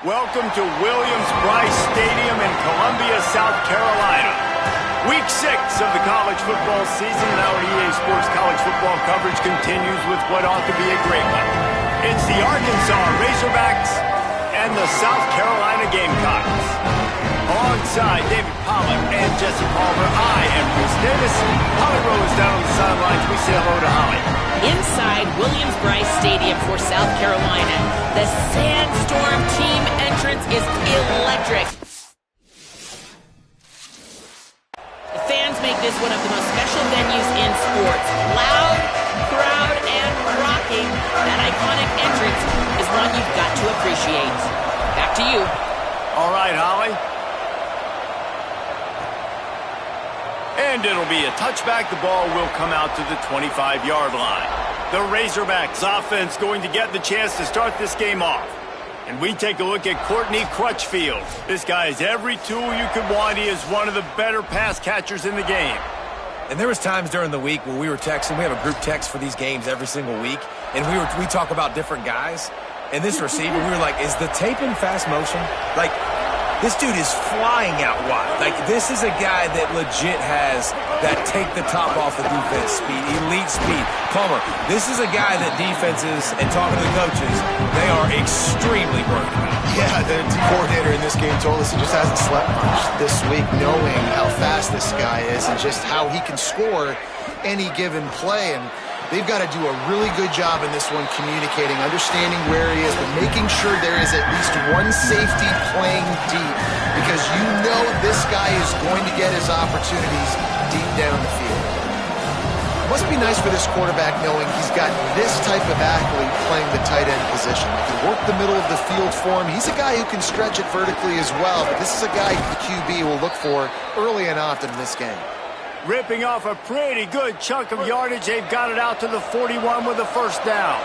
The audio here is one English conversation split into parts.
Welcome to Williams-Brice Stadium in Columbia, South Carolina. Week 6 of the college football season, and our EA Sports college football coverage continues with what ought to be a great one. It's the Arkansas Razorbacks and the South Carolina Gamecocks. Alongside David Pollack and Jesse Palmer, I am Chris Davis. Holly Rose down on the sidelines. We say hello to Holly. Inside Williams-Brice Stadium for South Carolina, the Sandstorm team entrance is electric. The fans make this one of the most special venues in sports. Loud, proud, and rocking. That iconic entrance is one you've got to appreciate. Back to you. All right, Holly. And it'll be a touchback. The ball will come out to the 25-yard line. The Razorbacks offense going to get the chance to start this game off. And we take a look at Courtney Crutchfield. This guy has every tool you could want. He is one of the better pass catchers in the game. And there was times during the week where we were texting. We have a group text for these games every single week. And we talk about different guys. And this receiver, we were like, is the tape in fast motion? Like, this dude is flying out wide. Like, this is a guy that legit has that take the top off the defense speed, elite speed. Palmer, this is a guy that defenses, and talking to the coaches, they are extremely worried about. Yeah, the coordinator in this game told us he just hasn't slept much this week, knowing how fast this guy is and just how he can score any given play. And they've got to do a really good job in this one communicating, understanding where he is, but making sure there is at least one safety playing deep, because you know this guy is going to get his opportunities deep down the field. It must be nice for this quarterback knowing he's got this type of athlete playing the tight end position. He can work the middle of the field for him. He's a guy who can stretch it vertically as well, but this is a guy the QB will look for early and often in this game. Ripping off a pretty good chunk of yardage. They've got it out to the 41 with a first down.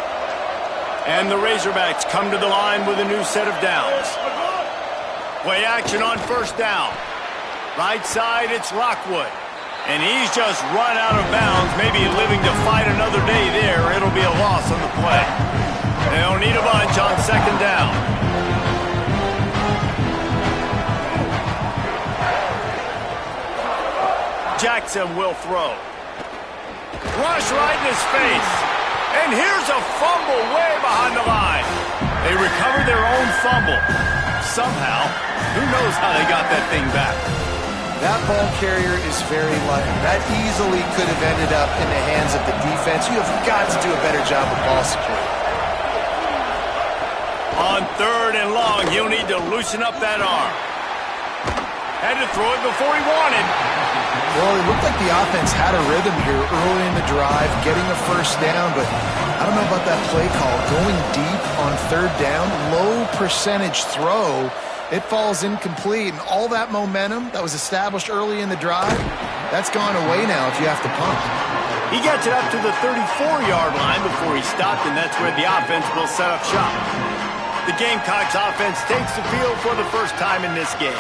And the Razorbacks come to the line with a new set of downs. Play action on first down. Right side, it's Lockwood. And he's just run out of bounds, maybe living to fight another day there. It'll be a loss on the play. They'll need a bunch on second down. Jackson will throw. Rush right in his face. And here's a fumble way behind the line. They recover their own fumble. Somehow, who knows how they got that thing back. That ball carrier is very lucky. That easily could have ended up in the hands of the defense. You have got to do a better job with ball security. On third and long, he'll need to loosen up that arm. Had to throw it before he wanted. Well, it looked like the offense had a rhythm here early in the drive, getting a first down, but I don't know about that play call. Going deep on third down, low percentage throw, it falls incomplete, and all that momentum that was established early in the drive, that's gone away now if you have to punt. He gets it up to the 34-yard line before he stopped, and that's where the offense will set up shop. The Gamecocks offense takes the field for the first time in this game.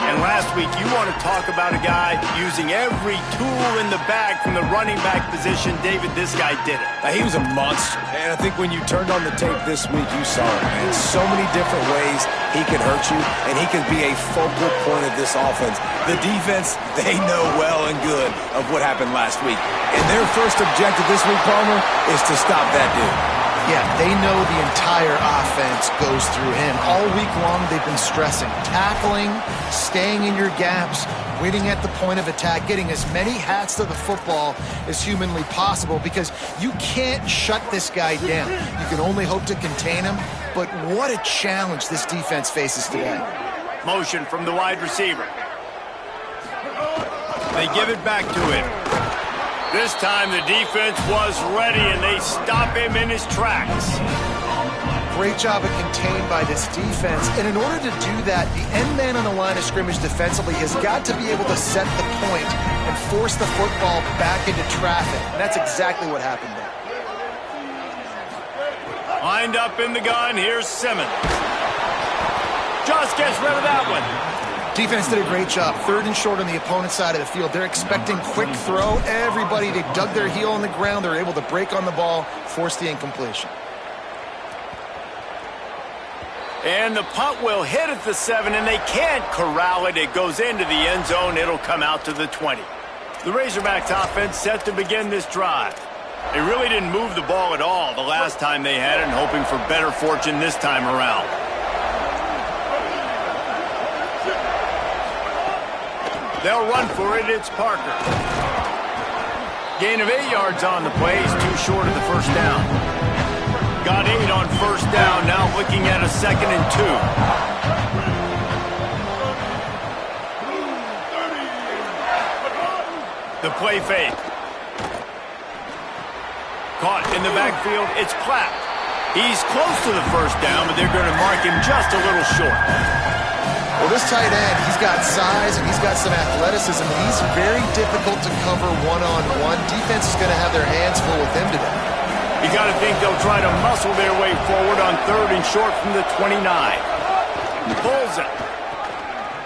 And last week, you want to talk about a guy using every tool in the bag from the running back position. David, this guy did it. He was a monster. And I think when you turned on the tape this week, you saw it, man. So many different ways he can hurt you, and he can be a focal point of this offense. The defense, they know well and good of what happened last week. And their first objective this week, Palmer, is to stop that dude. Yeah, they know the entire offense goes through him. All week long, they've been stressing tackling, staying in your gaps, waiting at the point of attack, getting as many hats to the football as humanly possible, because you can't shut this guy down. You can only hope to contain him, but what a challenge this defense faces today. Motion from the wide receiver. They give it back to him. This time the defense was ready, and they stop him in his tracks. Great job of contained by this defense. And in order to do that, the end man on the line of scrimmage defensively has got to be able to set the point and force the football back into traffic. And that's exactly what happened there. Lined up in the gun, here's Simmons. Just gets rid of that one. Defense did a great job. Third and short on the opponent's side of the field. They're expecting quick throw. Everybody, they dug their heel on the ground. They're able to break on the ball, force the incompletion. And the punt will hit at the 7, and they can't corral it. It goes into the end zone. It'll come out to the 20. The Razorbacks offense set to begin this drive. They really didn't move the ball at all the last time they had it, and hoping for better fortune this time around. They'll run for it. It's Parker. Gain of 8 yards on the play. He's too short of the first down. Got 8 on first down. Now looking at a 2nd and 2. The play fake. Caught in the backfield. It's Clapp. He's close to the first down, but they're going to mark him just a little short. Well, this tight end, he's got size and he's got some athleticism, and he's very difficult to cover one-on-one. Defense is going to have their hands full with him today. You got to think they'll try to muscle their way forward on 3rd and short from the 29. He pulls it.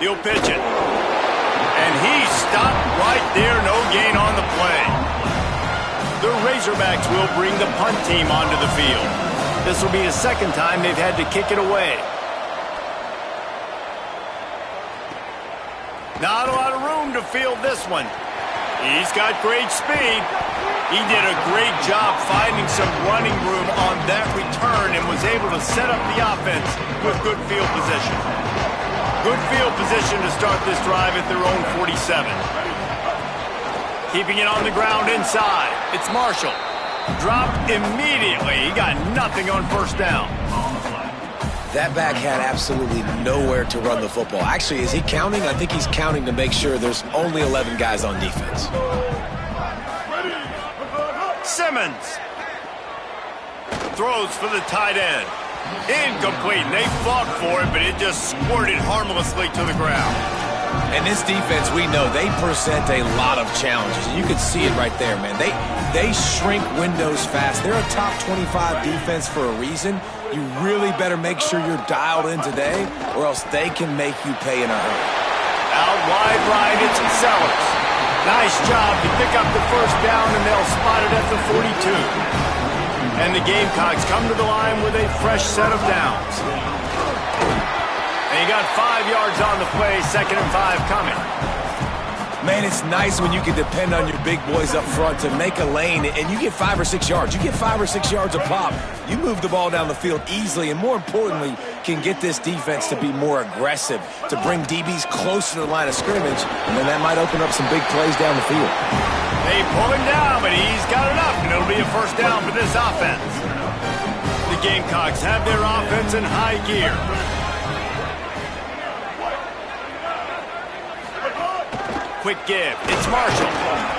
He'll pitch it. And he stopped right there. No gain on the play. The Razorbacks will bring the punt team onto the field. This will be the 2nd time they've had to kick it away. Not a lot of room to field this one. He's got great speed. He did a great job finding some running room on that return and was able to set up the offense with good field position. Good field position to start this drive at their own 47. Keeping it on the ground inside. It's Marshall. Dropped immediately. He got nothing on first down. That back had absolutely nowhere to run the football. Actually, is he counting? I think he's counting to make sure there's only 11 guys on defense. Simmons throws for the tight end. Incomplete. They fought for it, but it just squirted harmlessly to the ground. And this defense, we know, they present a lot of challenges. And you can see it right there, man. They shrink windows fast. They're a top 25 defense for a reason. You really better make sure you're dialed in today, or else they can make you pay in a hurry. Out wide right, it's Sellers. Nice job to pick up the first down, and they'll spot it at the 42. And the Gamecocks come to the line with a fresh set of downs. And you got 5 yards on the play, 2nd and 5 coming. Man, it's nice when you can depend on your big boys up front to make a lane, and you get 5 or 6 yards. You get 5 or 6 yards a pop. You move the ball down the field easily, and more importantly, can get this defense to be more aggressive, to bring DBs close to the line of scrimmage, and then that might open up some big plays down the field. They pull him down, but he's got enough, and it'll be a first down for this offense. The Gamecocks have their offense in high gear. Quick give. It's Marshall.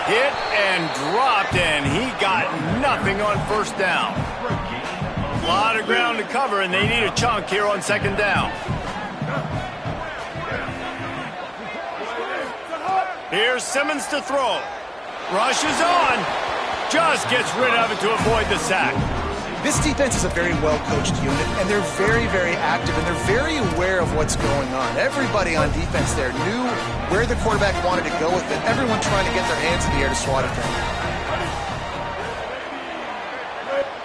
Hit and dropped, and he got nothing on first down. A lot of ground to cover, and they need a chunk here on 2nd down. Here's Simmons to throw. Rushes on. Just gets rid of it to avoid the sack. This defense is a very well-coached unit, and they're very, very active, and they're very aware of what's going on. Everybody on defense there knew where the quarterback wanted to go with it. Everyone trying to get their hands in the air to swat it down.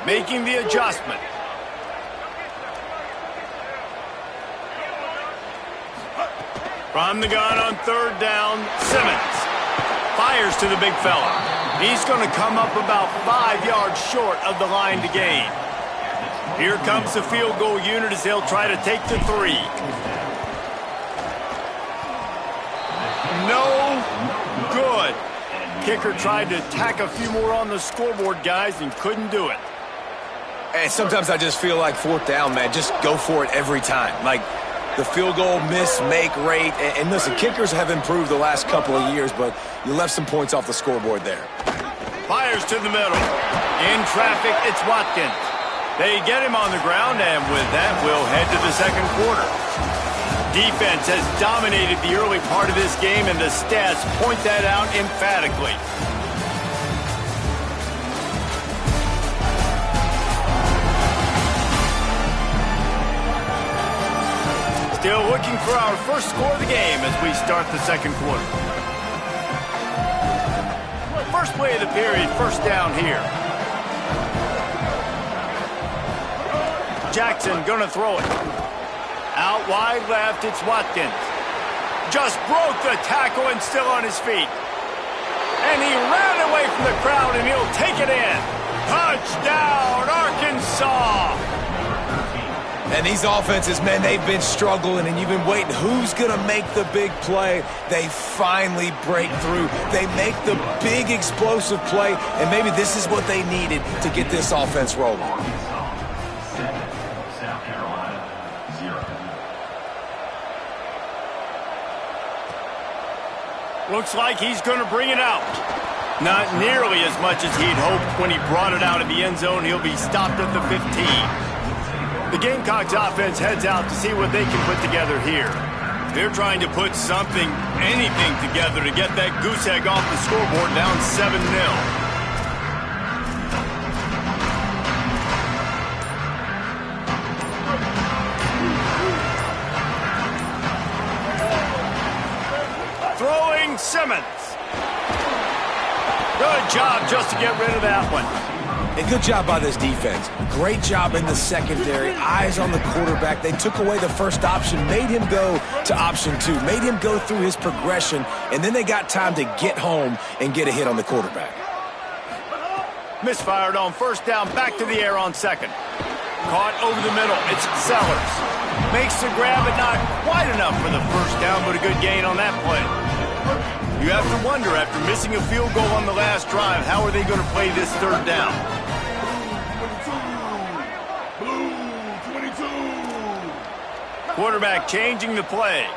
Making the adjustment. From the gun on 3rd down, Simmons fires to the big fella. He's going to come up about 5 yards short of the line to gain. Here comes the field goal unit as they'll try to take the 3. No good. Kicker tried to tack a few more on the scoreboard, guys, and couldn't do it. And sometimes I just feel like 4th down, man, just go for it every time. Like, the field goal miss-make rate. And listen, kickers have improved the last couple of years, but you left some points off the scoreboard there. Fires to the middle. In traffic, it's Watkins. They get him on the ground, and with that, we'll head to the 2nd quarter. Defense has dominated the early part of this game, and the stats point that out emphatically. Still looking for our first score of the game as we start the 2nd quarter. First play of the period, first down here. Jackson gonna throw it. Out wide left, it's Watkins. Just broke the tackle and still on his feet. And he ran away from the crowd, and he'll take it in. Touchdown, Arkansas! And these offenses, man, they've been struggling, and you've been waiting. Who's going to make the big play? They finally break through. They make the big explosive play, and maybe this is what they needed to get this offense rolling. South Carolina, 0. Looks like he's going to bring it out. Not nearly as much as he'd hoped when he brought it out of the end zone. He'll be stopped at the 15. The Gamecocks offense heads out to see what they can put together here. They're trying to put something, anything together to get that goose egg off the scoreboard down 7-0. Throwing Simmons. Good job just to get rid of that one. And good job by this defense. Great job in the secondary. Eyes on the quarterback. They took away the first option, made him go to option 2, made him go through his progression, and then they got time to get home and get a hit on the quarterback. Misfired on first down, back to the air on second. Caught over the middle. It's Sellers. Makes the grab, but not quite enough for the first down, but a good gain on that play. You have to wonder, after missing a field goal on the last drive, how are they going to play this third down? Quarterback changing the play.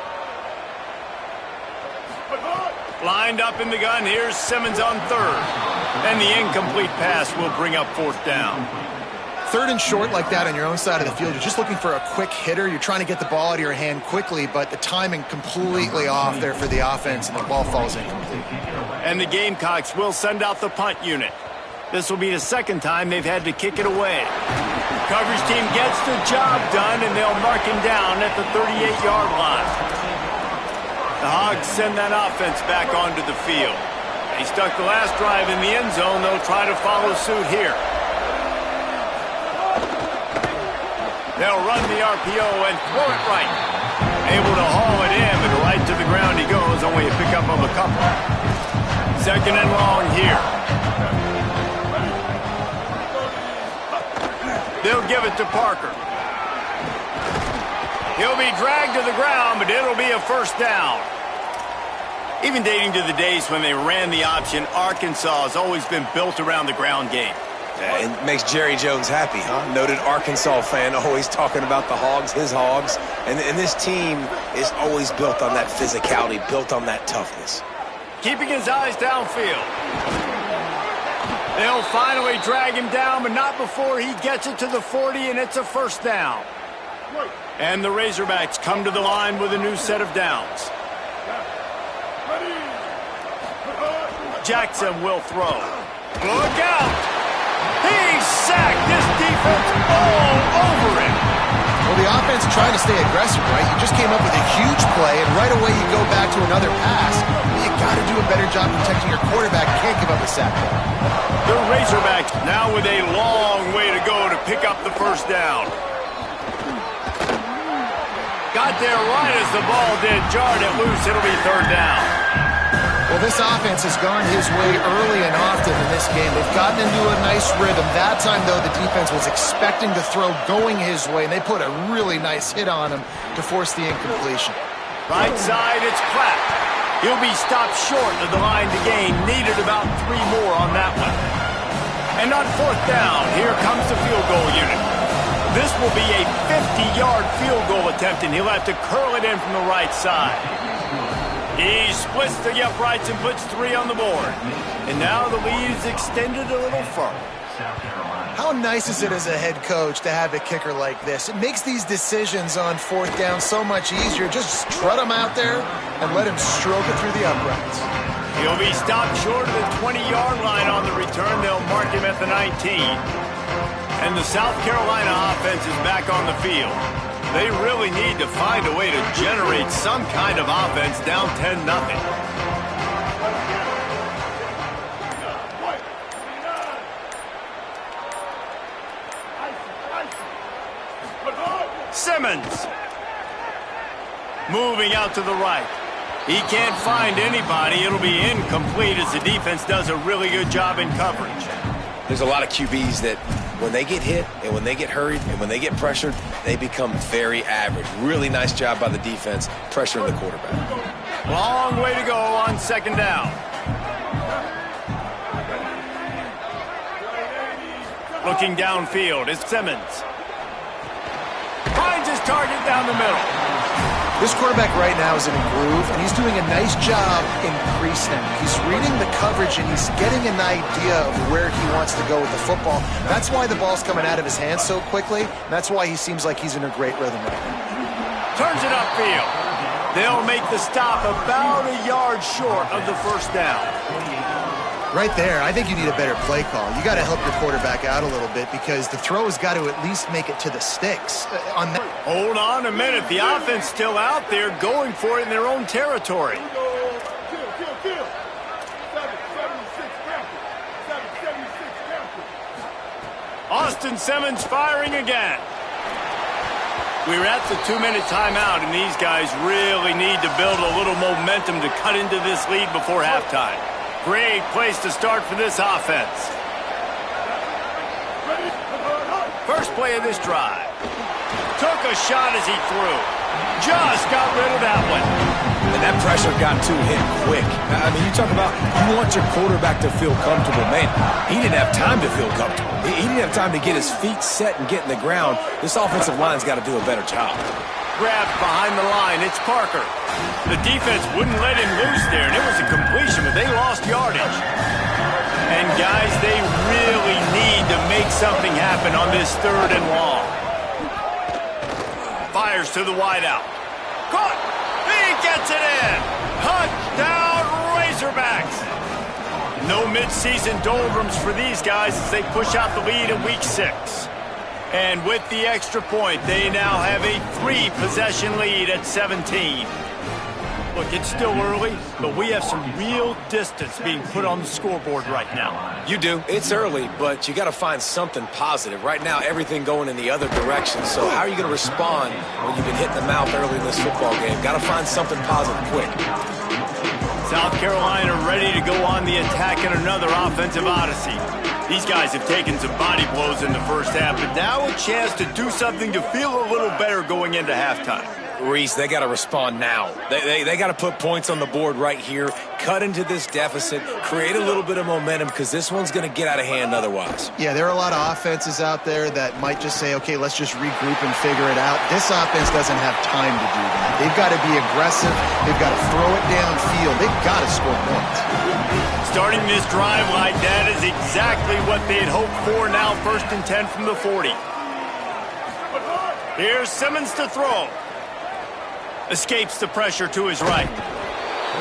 Lined up in the gun. Here's Simmons on third. And the incomplete pass will bring up fourth down. Third and short like that on your own side of the field, you're just looking for a quick hitter. You're trying to get the ball out of your hand quickly, but the timing completely off there for the offense, and the ball falls incomplete. And the Gamecocks will send out the punt unit. This will be the second time they've had to kick it away. Coverage team gets the job done, and they'll mark him down at the 38-yard line. The Hogs send that offense back onto the field. They stuck the last drive in the end zone. They'll try to follow suit here. They'll run the RPO and throw it right. Able to haul it in, but right to the ground he goes. Only a pickup of a couple. Second and long here. They'll give it to Parker. He'll be dragged to the ground, but it'll be a first down. Even dating to the days when they ran the option, Arkansas has always been built around the ground game. Yeah, it makes Jerry Jones happy, huh? Noted Arkansas fan, always talking about the Hogs, his Hogs. And this team is always built on that physicality, built on that toughness. Keeping his eyes downfield. They'll finally drag him down, but not before he gets it to the 40, and it's a first down. And the Razorbacks come to the line with a new set of downs. Jackson will throw. Look out! He's sacked. This defense all over him. Well, the offense is trying to stay aggressive, right? You just came up with a huge play, and right away you go back to another pass. You got to do a better job protecting your quarterback. You can't give up a sack. The Razorbacks now with a long way to go to pick up the first down. Got there right as the ball did. Jarred it loose. It'll be third down. Well, this offense has gone his way early and often in this game. They've gotten into a nice rhythm. That time, though, the defense was expecting to throw going his way, and they put a really nice hit on him to force the incompletion. Right side, it's Platt. He'll be stopped short of the line to gain. Needed about 3 more on that one. And on fourth down, here comes the field goal unit. This will be a 50-yard field goal attempt, and he'll have to curl it in from the right side. He splits the uprights and puts 3 on the board. And now the lead is extended a little further. How nice is it as a head coach to have a kicker like this? It makes these decisions on fourth down so much easier. Just trot him out there and let him stroke it through the uprights. He'll be stopped short of the 20-yard line on the return. They'll mark him at the 19. And the South Carolina offense is back on the field. They really need to find a way to generate some kind of offense down 10-0. Simmons Moving out to the right. He can't find anybody. It'll be incomplete as the defense does a really good job in coverage. There's a lot of QBs that when they get hit and when they get hurried and when they get pressured, they become very average. Really nice job by the defense pressuring the quarterback. Long way to go on second down. Looking downfield is Simmons. Finds his target down the middle. This quarterback right now is in a groove, and he's doing a nice job increasing. He's reading the coverage, and he's getting an idea of where he wants to go with the football. That's why the ball's coming out of his hands so quickly. And that's why he seems like he's in a great rhythm right now. Turns it upfield. They'll make the stop about a yard short of the first down. Right there, I think you need a better play call. You got to help your quarterback out a little bit because the throw has got to at least make it to the sticks. Hold on a minute. The offense still out there going for it in their own territory. Austin Simmons firing again. We're at the 2-minute timeout, and these guys really need to build a little momentum to cut into this lead before halftime. Great place to start for this offense. First play of this drive. Took a shot as he threw. Just got rid of that one. And that pressure got to him quick. I mean, you talk about you want your quarterback to feel comfortable. Man, he didn't have time to feel comfortable. He didn't have time to get his feet set and get in the ground. This offensive line's got to do a better job. Grabbed behind the line. It's Parker. The defense wouldn't let him loose there, and it was a completion, but they lost yardage. And, guys, they really need to make something happen on this 3rd and long. Fires to the wideout. Caught! He gets it in! Touchdown, Razorbacks! No mid-season doldrums for these guys as they push out the lead in Week 6. And with the extra point, they now have a 3-possession lead at 17. Look, it's still early, but we have some real distance being put on the scoreboard right now. You do. It's early, but you got to find something positive. Right now, everything going in the other direction. So how are you going to respond when you've been hit in the mouth early in this football game? Got to find something positive quick. South Carolina ready to go on the attack in another offensive odyssey. These guys have taken some body blows in the first half, but now a chance to do something to feel a little better going into halftime. Reese, they got to respond now. They got to put points on the board right here, cut into this deficit, create a little bit of momentum because this one's going to get out of hand otherwise. Yeah, there are a lot of offenses out there that might just say, okay, let's just regroup and figure it out. This offense doesn't have time to do that. They've got to be aggressive. They've got to throw it downfield. They've got to score points. Starting this drive like that is exactly what they had hoped for. Now 1st and 10 from the 40. Here's Simmons to throw. Escapes the pressure to his right.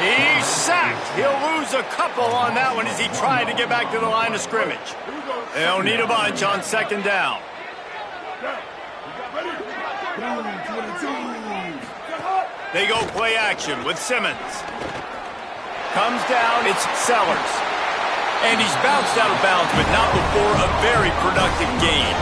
He's sacked. He'll lose a couple on that one as he tried to get back to the line of scrimmage. They'll need a bunch on 2nd down. They go play action with Simmons. Comes down, it's Sellers. And he's bounced out of bounds, but not before a very productive gain.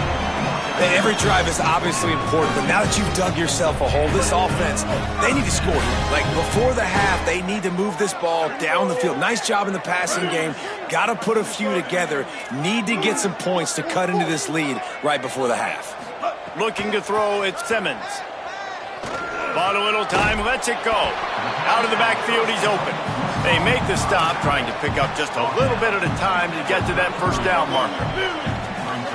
Every drive is obviously important, but now that you've dug yourself a hole, this offense, they need to score. Like, before the half, they need to move this ball down the field. Nice job in the passing game. Got to put a few together. Need to get some points to cut into this lead right before the half. Looking to throw, it's Simmons. Bought a little time, lets it go. Out of the backfield, he's open. They make the stop, trying to pick up just a little bit at a time to get to that 1st down marker.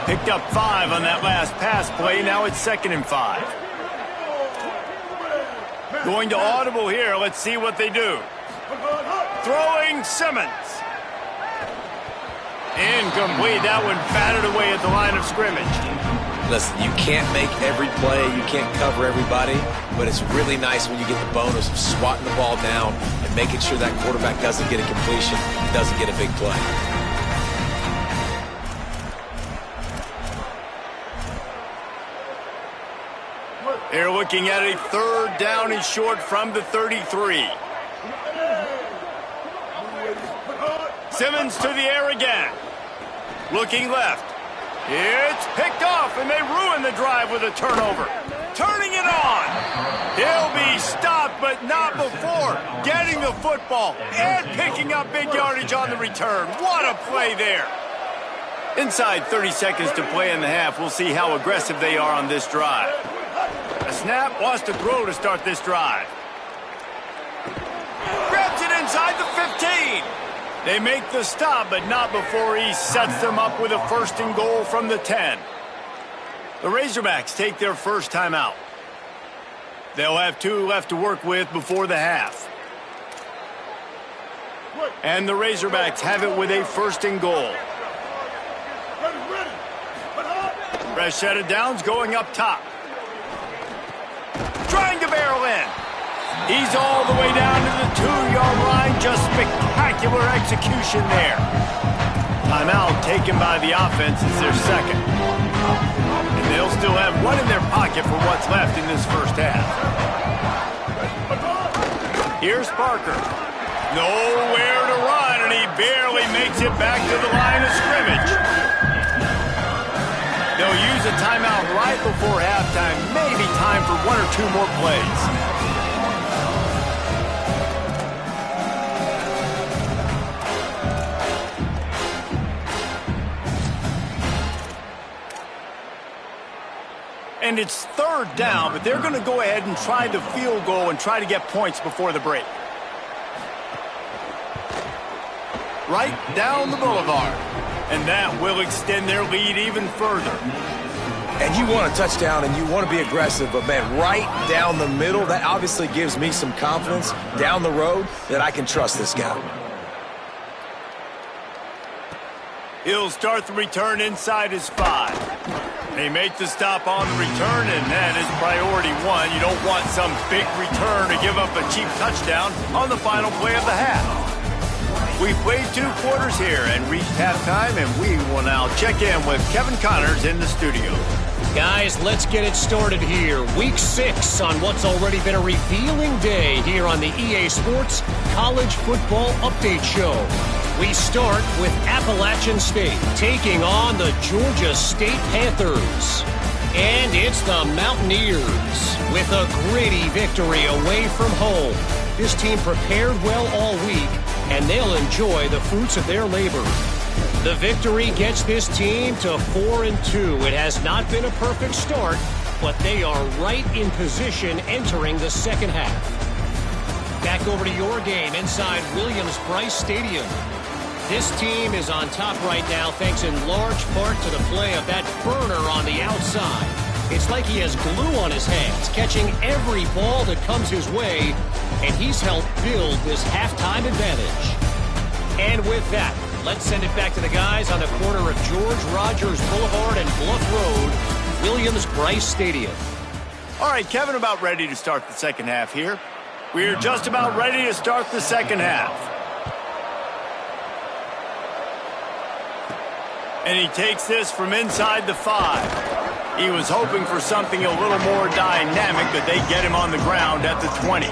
Picked up 5 on that last pass play. Now it's 2nd and 5. Going to audible here. Let's see what they do. Throwing Simmons. Incomplete. That one batted away at the line of scrimmage. Listen, you can't make every play. You can't cover everybody. But it's really nice when you get the bonus of swatting the ball down and making sure that quarterback doesn't get a completion, doesn't get a big play. They're looking at a 3rd down and short from the 33. Simmons to the air again. Looking left. It's picked off, and they ruin the drive with a turnover. Turning it on. He'll be stopped, but getting the football and picking up big yardage on the return. What a play there. Inside 30 seconds to play in the half. We'll see how aggressive they are on this drive. A snap, wants to throw to start this drive. Grabs it inside the 15. They make the stop, but not before he sets them up with a 1st and goal from the 10. The Razorbacks take their first timeout. They'll have 2 left to work with before the half. And the Razorbacks have it with a 1st and goal. Fresh set of downs going up top. Trying to barrel in. He's all the way down to the 2-yard line. Just spectacular execution there. Timeout taken by the offense is their second. And they'll still have 1 in their pocket for what's left in this first half. Here's Parker. Nowhere to run, and he barely makes it back to the line of scrimmage. They'll use a timeout right before halftime. Maybe time for 1 or 2 more plays. And it's 3rd down, but they're going to go ahead and try the field goal and try to get points before the break. Right down the boulevard. And that will extend their lead even further. And you want a touchdown and you want to be aggressive, but, man, right down the middle, that obviously gives me some confidence down the road that I can trust this guy. He'll start the return inside his 5. They make the stop on the return, and that is priority 1. You don't want some big return to give up a cheap touchdown on the final play of the half. We played 2 quarters here and reached halftime, and we will now check in with Kevin Connors in the studio. Guys, let's get it started here. Week 6 on what's already been a revealing day here on the EA Sports College Football Update Show. We start with Appalachian State taking on the Georgia State Panthers. And it's the Mountaineers with a gritty victory away from home. This team prepared well all week, and they'll enjoy the fruits of their labor. The victory gets this team to 4-2. It has not been a perfect start, but they are right in position entering the second half. Back over to your game inside Williams-Brice Stadium. This team is on top right now thanks in large part to the play of that burner on the outside. It's like he has glue on his hands, catching every ball that comes his way, and he's helped build this halftime advantage. And with that, let's send it back to the guys on the corner of George Rogers Boulevard and Bluff Road, Williams-Brice Stadium. All right, Kevin, about ready to start the second half here. We're just about ready to start the second half. And he takes this from inside the 5. He was hoping for something a little more dynamic, but they get him on the ground at the 20.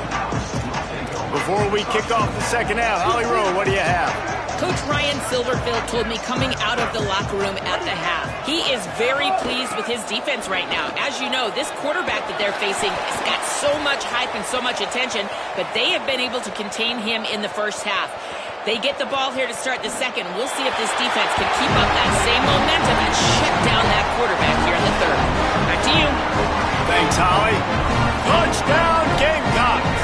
Before we kick off the second half, Holly Rowe, what do you have? Coach Ryan Silverfield told me coming out of the locker room at the half, he is very pleased with his defense right now. As you know, this quarterback that they're facing has got so much hype and so much attention, but they have been able to contain him in the first half. They get the ball here to start the second. We'll see if this defense can keep up that same momentum and shut down that quarterback here in the third. Back to you. Thanks, Holly. Touchdown, Gamecocks.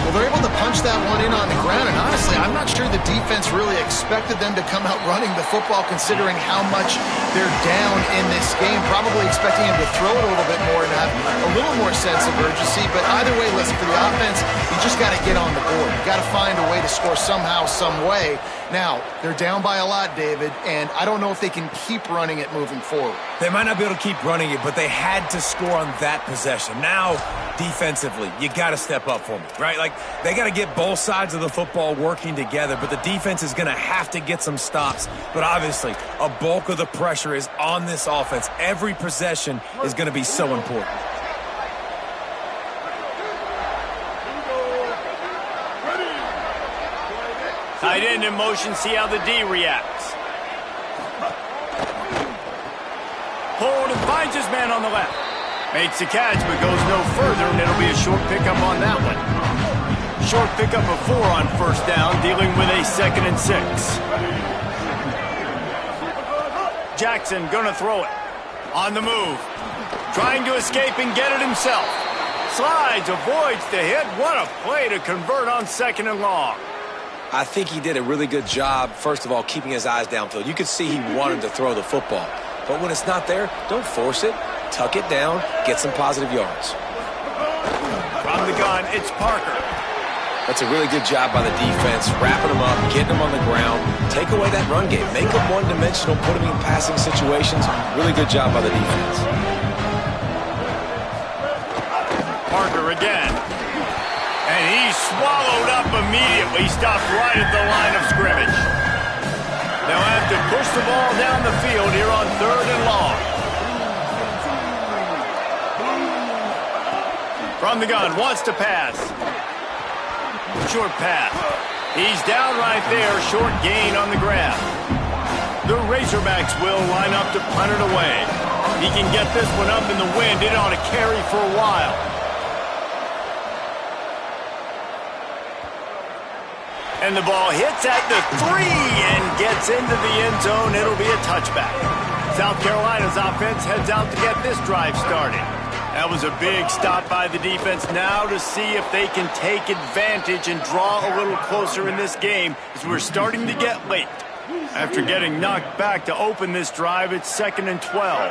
Well, they're able to punch that one in on the ground, and honestly, I'm not sure the defense really expected them to come out running the football considering how much they're down in this game. Probably expecting him to throw it a little bit more and have a little more sense of urgency. But either way, listen, for the offense, you just got to get on the board. You got to find a way to score somehow, some way. Now, they're down by a lot, David, and I don't know if they can keep running it moving forward. They might not be able to keep running it, but they had to score on that possession. Now, defensively, you got to step up for me, right? Like, they got to get both sides of the football working together, but the defense is going to have to get some stops. But obviously, a bulk of the pressure is on this offense. Every possession is going to be so important. Tight end in motion, see how the D reacts. Hold and finds his man on the left. Makes the catch, but goes no further, and it'll be a short pickup on that one. short pickup of 4 on first down, dealing with a 2nd and 6. Jackson gonna throw it. On the move. Trying to escape and get it himself. Slides, avoids the hit. What a play to convert on 2nd and long. I think he did a really good job, first of all, keeping his eyes downfield. You could see he wanted to throw the football. But when it's not there, don't force it. Tuck it down, get some positive yards. From the gun, it's Parker. That's a really good job by the defense, wrapping them up, getting them on the ground. Take away that run game. Make them one-dimensional, put them in passing situations. Really good job by the defense. Parker again. And he's swallowed up immediately, stopped right at the line of scrimmage. They'll have to push the ball down the field here on 3rd and long. From the gun, wants to pass. Short pass. He's down right there, short gain on the grab. The Razorbacks will line up to punt it away. He can get this one up in the wind. It ought to carry for a while. And the ball hits at the 3 and gets into the end zone. It'll be a touchback. South Carolina's offense heads out to get this drive started. That was a big stop by the defense. Now to see if they can take advantage and draw a little closer in this game as we're starting to get late. After getting knocked back to open this drive, it's 2nd and 12.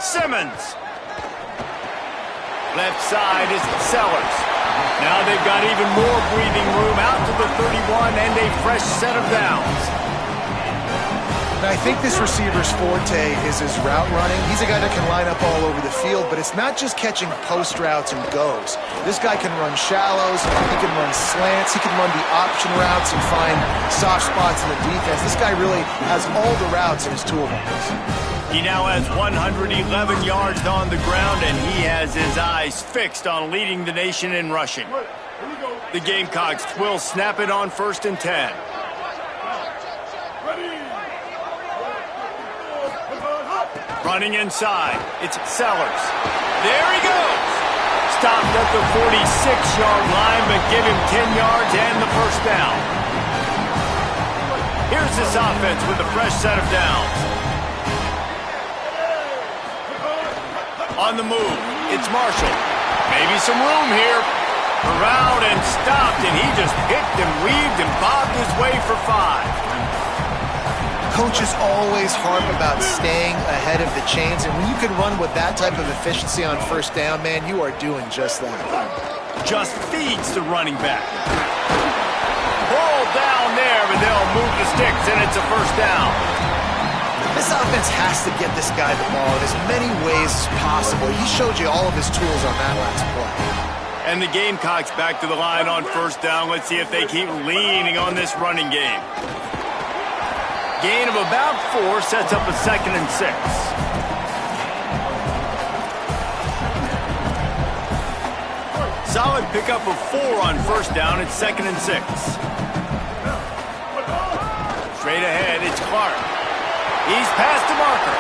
Simmons. Left side is Sellers. Now they've got even more breathing room out to the 31 and a fresh set of downs. And I think this receiver's forte is his route running. He's a guy that can line up all over the field, but it's not just catching post routes and goes. This guy can run shallows, he can run slants, he can run the option routes and find soft spots in the defense. This guy really has all the routes in his toolbox. He now has 111 yards on the ground, and he has his eyes fixed on leading the nation in rushing. The Gamecocks will snap it on 1st and 10. Running inside, it's Sellers. There he goes. Stopped at the 46-yard line, but give him 10 yards and the first down. Here's this offense with a fresh set of downs. On the move, it's Marshall. Maybe some room here. Around and stopped, and he just picked and weaved and bobbed his way for 5. Coaches always harp about staying ahead of the chains, and when you can run with that type of efficiency on first down, man, you are doing just that. Just feeds the running back. Ball down there, but they'll move the sticks, and it's a first down. This offense has to get this guy the ball in as many ways as possible. He showed you all of his tools on that last play. And the Gamecocks back to the line on first down. Let's see if they keep leaning on this running game. Gain of about 4 sets up a 2nd and 6. Solid pickup of 4 on first down. It's 2nd and 6. Straight ahead, it's Clark. He's past the marker.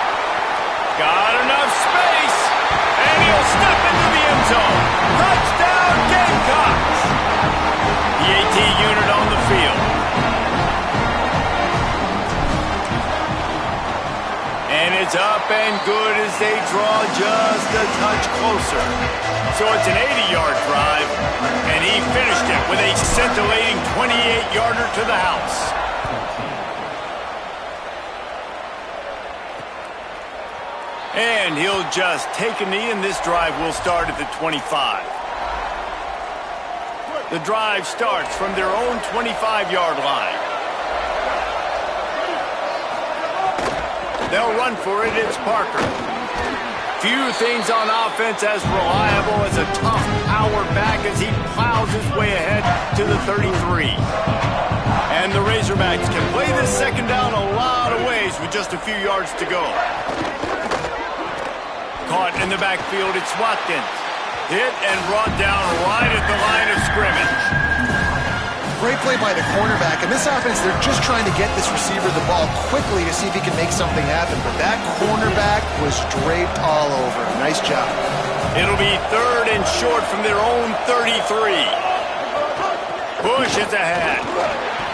Got enough space. And he'll step into the end zone. Touchdown, Gamecocks. The AT unit on the field. And it's up and good as they draw just a touch closer. So it's an 80-yard drive, and he finished it with a scintillating 28-yarder to the house. And he'll just take a knee, and this drive will start at the 25. The drive starts from their own 25-yard line. They'll run for it. It's Parker. Few things on offense as reliable as a tough power back as he plows his way ahead to the 33. And the Razorbacks can play this second down a lot of ways with just a few yards to go. Caught in the backfield, it's Watkins. Hit and brought down right at the line of scrimmage. Great play by the cornerback. And this offense, they're just trying to get this receiver the ball quickly to see if he can make something happen. But that cornerback was draped all over him. Nice job. It'll be 3rd and short from their own 33. Bush is ahead.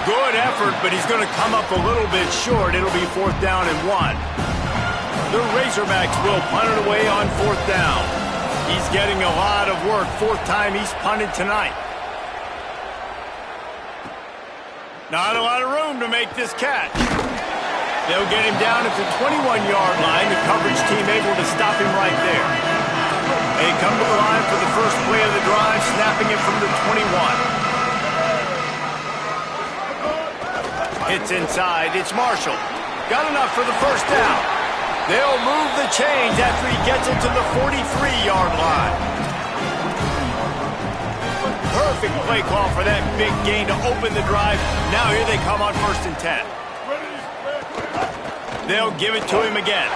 Good effort, but he's going to come up a little bit short. It'll be 4th down and 1. The Razorbacks will punt it away on 4th down. He's getting a lot of work. 4th time he's punted tonight. Not a lot of room to make this catch. They'll get him down at the 21-yard line. The coverage team able to stop him right there. They come to the line for the first play of the drive, snapping it from the 21. Hits inside. It's Marshall. Got enough for the first down. They'll move the chains after he gets it to the 43-yard line. Perfect play call for that big gain to open the drive. Now here they come on 1st and 10. They'll give it to him again.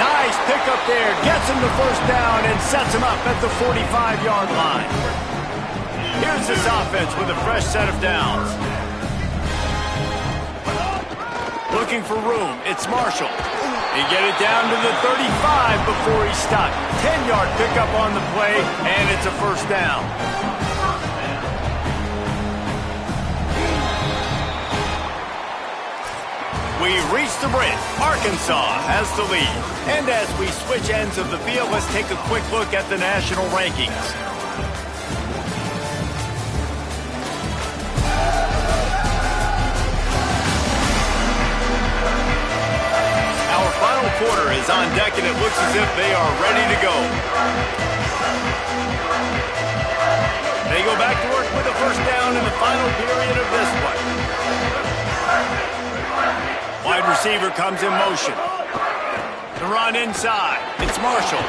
Nice pickup there. Gets him the first down and sets him up at the 45-yard line. Here's this offense with a fresh set of downs. Looking for room. It's Marshall. He get it down to the 35 before he stopped. 10-yard pickup on the play, and it's a first down. We reach the bridge. Arkansas has the lead. And as we switch ends of the field, let's take a quick look at the national rankings. Our final quarter is on deck, and it looks as if they are ready to go. They go back to work with a first down in the final period of this one. Wide receiver comes in motion. The run inside. It's Marshall.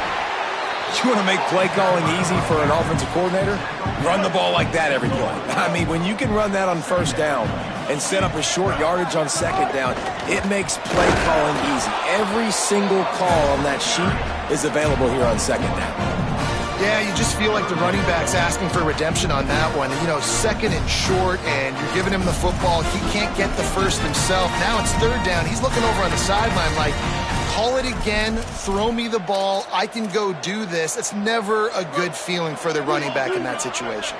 You want to make play calling easy for an offensive coordinator? Run the ball like that every play. I mean, when you can run that on first down and set up a short yardage on second down, it makes play calling easy. Every single call on that sheet is available here on second down. Yeah, you just feel like the running back's asking for redemption on that one. You know, 2nd and short, and you're giving him the football. He can't get the first himself. Now it's 3rd down. He's looking over on the sideline like, call it again, throw me the ball, I can go do this. It's never a good feeling for the running back in that situation.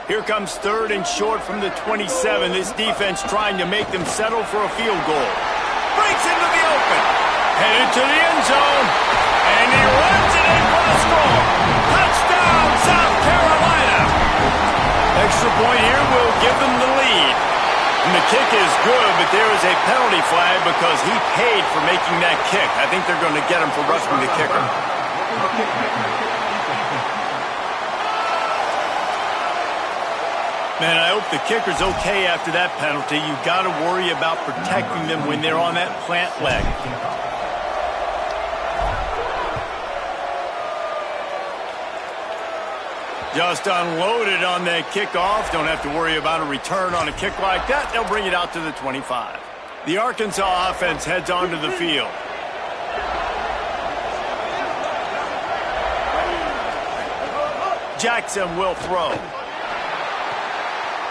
Here comes 3rd and short from the 27. This defense trying to make them settle for a field goal. Breaks into the open. Headed to the end zone. And he runs it in for the score. Touchdown, South Carolina. Extra point here will give them the lead. And the kick is good, but there is a penalty flag because he paid for making that kick. I think they're going to get him for roughing the kicker. Man, I hope the kicker's okay after that penalty. You've got to worry about protecting them when they're on that plant leg. Just unloaded on that kickoff. Don't have to worry about a return on a kick like that. They'll bring it out to the 25. The Arkansas offense heads onto the field. Jackson will throw.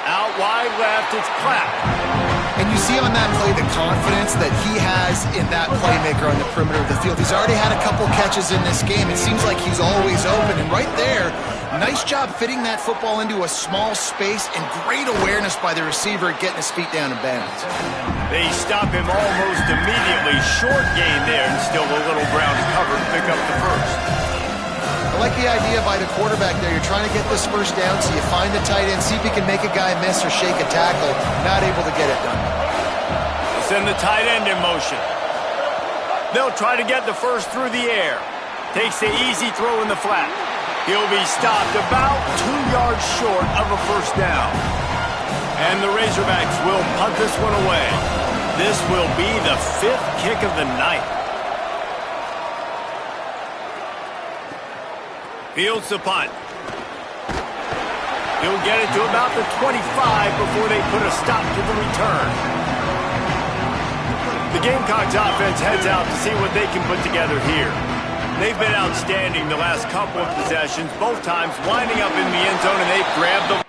Out wide left, it's Clapp. And you see on that play the confidence that he has in that playmaker on the perimeter of the field. He's already had a couple catches in this game. It seems like he's always open. And right there, nice job fitting that football into a small space and great awareness by the receiver getting his feet down in bounds. They stop him almost immediately. Short gain there and still a little ground to cover to pick up the first. I like the idea by the quarterback there. You're trying to get this first down, so you find the tight end, see if he can make a guy miss or shake a tackle. Not able to get it done. Send the tight end in motion. They'll try to get the first through the air. Takes the easy throw in the flat. He'll be stopped about 2 yards short of a first down. And the Razorbacks will punt this one away. This will be the 5th kick of the night. Fields the punt. He'll get it to about the 25 before they put a stop to the return. The Gamecocks offense heads out to see what they can put together here. They've been outstanding the last couple of possessions, both times winding up in the end zone, and they've grabbed the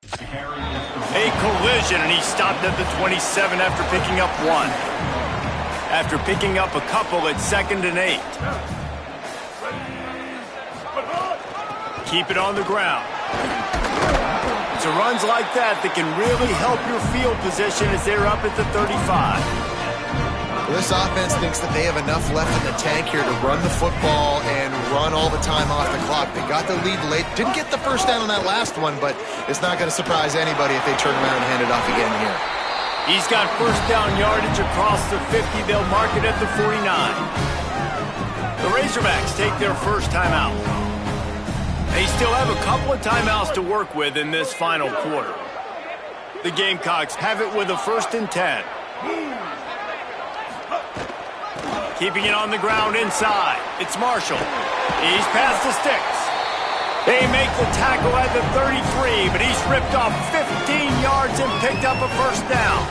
A collision, and he stopped at the 27 after picking up 1. After picking up a couple, it's 2nd and 8. Keep it on the ground. It's runs like that that can really help your field position as they're up at the 35. Well, this offense thinks that they have enough left in the tank here to run the football and run all the time off the clock. They got the lead late. Didn't get the first down on that last one, but it's not going to surprise anybody if they turn around and hand it off again here. He's got first down yardage across the 50. They'll mark it at the 49. The Razorbacks take their first timeout. They still have a couple of timeouts to work with in this final quarter. The Gamecocks have it with a 1st and 10. Keeping it on the ground inside. It's Marshall. He's past the sticks. They make the tackle at the 33, but he's ripped off 15 yards and picked up a first down.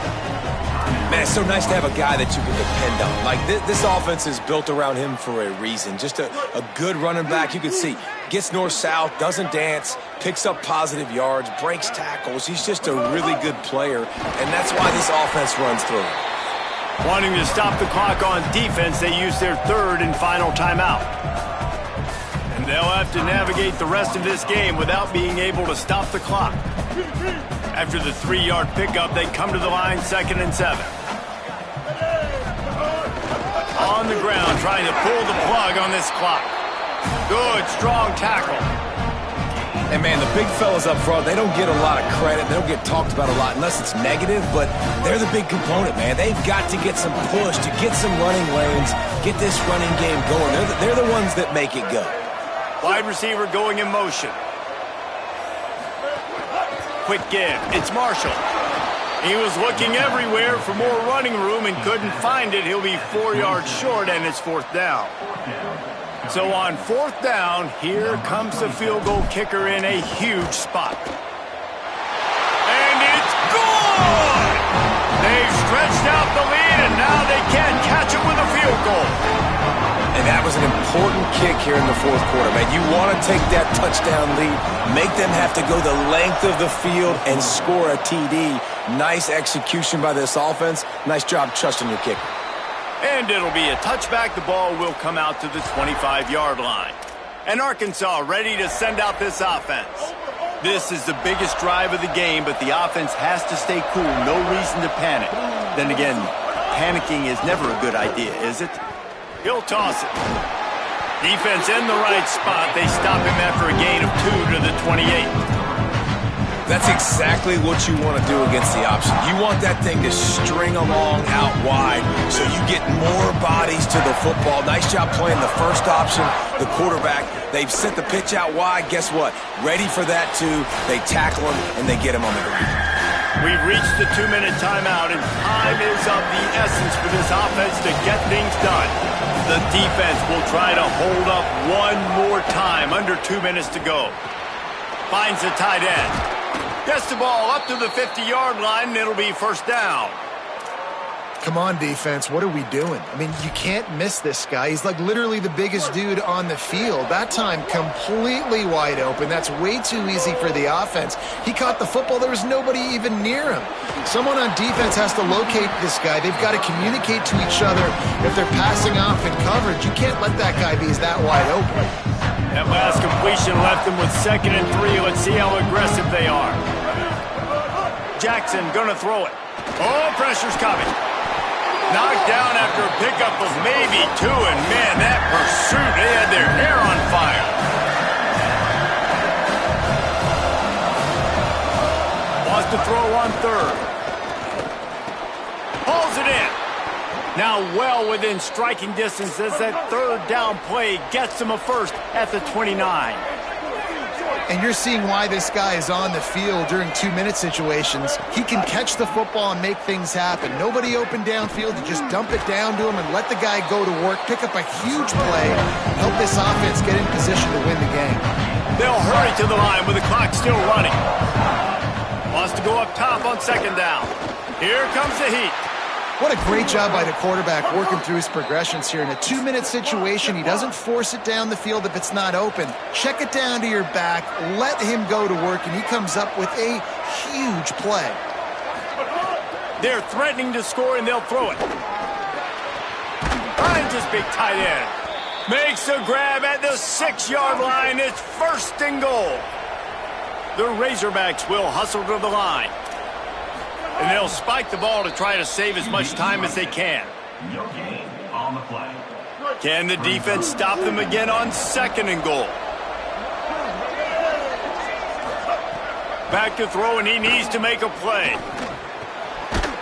Man, it's so nice to have a guy that you can depend on. Like, this offense is built around him for a reason. Just a good running back. You can see, gets north-south, doesn't dance, picks up positive yards, breaks tackles. He's just a really good player, and that's why this offense runs through him. Wanting to stop the clock on defense, they use their 3rd and final timeout. And they'll have to navigate the rest of this game without being able to stop the clock. After the 3-yard pickup, they come to the line 2nd and 7. On the ground, trying to pull the plug on this clock. Good, strong tackle. And, man, the big fellas up front, they don't get a lot of credit. They don't get talked about a lot unless it's negative, but they're the big component, man. They've got to get some push, to get some running lanes, get this running game going. They're the ones that make it go. Wide receiver going in motion. Quick give. It's Marshall. He was looking everywhere for more running room and couldn't find it. He'll be 4 yards short, and it's 4th down. So on 4th down, here comes the field goal kicker in a huge spot. And it's good! They've stretched out the lead, and now they can't catch it with a field goal. And that was an important kick here in the 4th quarter, man. You want to take that touchdown lead, make them have to go the length of the field and score a TD. Nice execution by this offense. Nice job trusting your kicker. And it'll be a touchback. The ball will come out to the 25-yard line. And Arkansas ready to send out this offense. This is the biggest drive of the game, but the offense has to stay cool. No reason to panic. Then again, panicking is never a good idea, is it? He'll toss it. Defense in the right spot. They stop him after a gain of 2 to the 28. That's exactly what you want to do against the option. You want that thing to string along out wide so you get more bodies to the football. Nice job playing the first option, the quarterback. They've sent the pitch out wide. Guess what? Ready for that, too. They tackle him, and they get him on the ground. We've reached the 2-minute timeout, and time is of the essence for this offense to get things done. The defense will try to hold up one more time. Under 2 minutes to go. Finds the tight end. Gets the ball up to the 50-yard line, and it'll be first down. Come on, defense. What are we doing? I mean, you can't miss this guy. He's like literally the biggest dude on the field. That time, completely wide open. That's way too easy for the offense. He caught the football. There was nobody even near him. Someone on defense has to locate this guy. They've got to communicate to each other if they're passing off in coverage. You can't let that guy be that wide open. That last completion left them with 2nd and 3. Let's see how aggressive they are. Jackson gonna throw it. Oh, pressure's coming. Knocked down after a pickup of maybe 2, and man, that pursuit, they had their hair on fire. Wants to throw on 3rd. Pulls it in. Now well within striking distance as that 3rd down play gets them a first at the 29. And you're seeing why this guy is on the field during 2-minute situations. He can catch the football and make things happen. Nobody open downfield. You just dump it down to him and let the guy go to work, pick up a huge play, help this offense get in position to win the game. They'll hurry to the line with the clock still running. Wants to go up top on 2nd down. Here comes the heat. What a great job by the quarterback working through his progressions here. In a 2-minute situation, he doesn't force it down the field if it's not open. Check it down to your back, let him go to work, and he comes up with a huge play. They're threatening to score, and they'll throw it. Finds his big tight end. Makes a grab at the 6-yard line. It's 1st and goal. The Razorbacks will hustle to the line. And they'll spike the ball to try to save as much time as they can. No gain on the play. Can the defense stop them again on 2nd and goal? Back to throw, and he needs to make a play.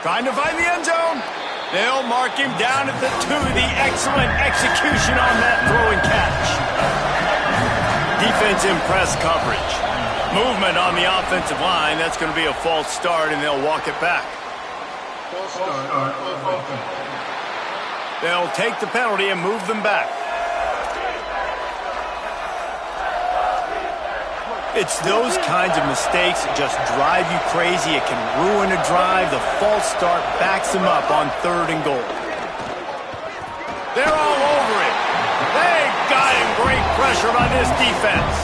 Trying to find the end zone. They'll mark him down at the 2. The excellent execution on that throw and catch. Defense in press coverage. Movement on the offensive line. That's going to be a false start, and they'll walk it back. They'll take the penalty and move them back. It's those kinds of mistakes that just drive you crazy. It can ruin a drive. The false start backs them up on 3rd and goal. They're all over it. They got him. Great pressure by this defense.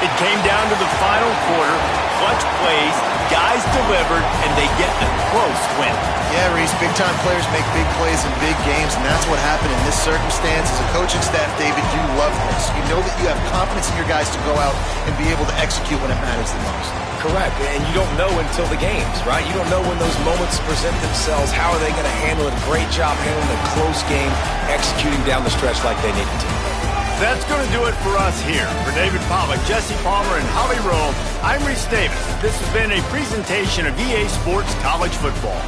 It came down to the final quarter. Clutch plays, guys delivered, and they get a close win. Yeah, Reese, big-time players make big plays in big games, and that's what happened in this circumstance. As a coaching staff, David, you love this. You know that you have confidence in your guys to go out and be able to execute when it matters the most. Correct, and you don't know until the games, right? You don't know when those moments present themselves. How are they going to handle it? Great job handling a close game, executing down the stretch like they needed to. That's going to do it for us here. For David Pollack, Jesse Palmer, and Holly Rowe, I'm Reese Davis. This has been a presentation of EA Sports College Football.